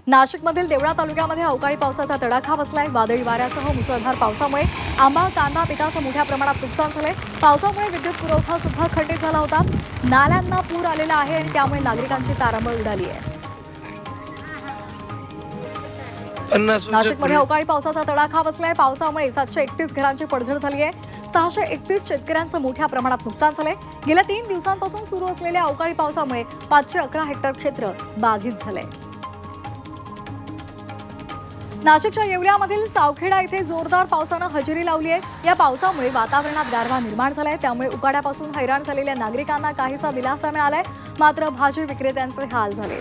नाशिकमधील देवळा तालुक्यामध्ये अवकाळी पावसाचा तडाखा बसलाय। वादळी वाऱ्यासह मुसळधार पावसामुळे आंबा कांदा पिकाचं मोठ्या प्रमाणात नुकसान झालंय। पावसामुळे विद्युत पुरवठा सुद्धा खंडित झाला होता। नाल्यांना पूर आलेला आहे आणि त्यामुळे नागरिकांची तारांबळ उडाली आहे। नाशिकमध्ये अवकाळी पावसाचा तडाखा बसलाय। पावसामुळे 731 घरांची पडझड झाली आहे। 631 शेतकऱ्यांचं मोठ्या प्रमाणात नुकसान झालंय। गेल्या 3 दिवसांपासून सुरू असलेल्या अवकाळी पावसामुळे 511 हेक्टर क्षेत्र बाधित झालंय। नाशिकच्या येवल्यामधील सावखेडा इथे जोरदार पावसानं हजेरी लावली आहे। या पावसामुळे वातावरणात गारवा निर्माण झालाय, त्यामुळे उकाड्यापासून हैराण झालेल्या नागरिकांना काहीसा दिलासा मिळालाय। मात्र भाजी विक्रेत्यांचे हाल झाले।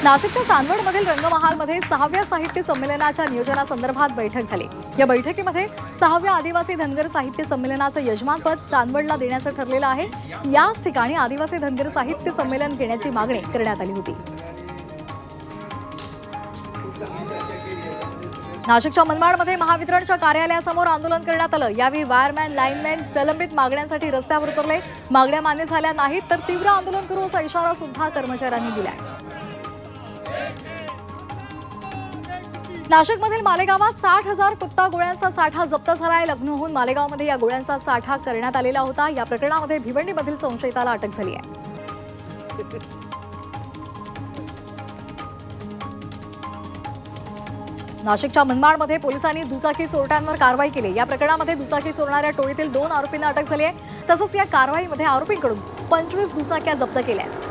नाशिकच्या चांदवडमधील रंगमहालमध्ये 6व्या साहित्य संमेलनाच्या नियोजनासंदर्भात बैठक झाली। या बैठकीमध्ये 6व्या आदिवासी धनगर साहित्य संमेलनाचं यजमानपद चांदवडला देण्याचं ठरलेलं आहे। याच ठिकाणी आदिवासी धनगर साहित्य संमेलन घेण्याची मागणी करण्यात आली होती। नाशिकच्या मनमाडमध्ये महावितरणच्या कार्यालयासमोर आंदोलन करण्यात आलं। यावेळी वायरमॅन, लाईनमॅन प्रलंबित मागण्यांसाठी रस्त्यावर उतरले। मागण्या मान्य झाल्या नाहीत तर तीव्र आंदोलन करू असा इशारा सुद्धा कर्मचाऱ्यांनी दिलाय। नाशिकमधील मालेगावात 60,000 कुत्ता गोळ्यांचा साठा जप्त झालाय। लग्नहून मालेगावमध्ये या गोळ्यांचा साठा करण्यात आलेला होता। या प्रकरणामध्ये भिवंडीमधील संशयिताला अटक झाली आहे। नाशिकच्या मनमाडमध्ये पोलिसांनी दुचाकी चोरट्यांवर कारवाई केली। या प्रकरणामध्ये दुचाकी चोरणाऱ्या टोळीतील 2 आरोपींना अटक झाली आहे। तसंच या कारवाईमध्ये आरोपींकडून 25 दुचाक्या जप्त केल्या आहेत।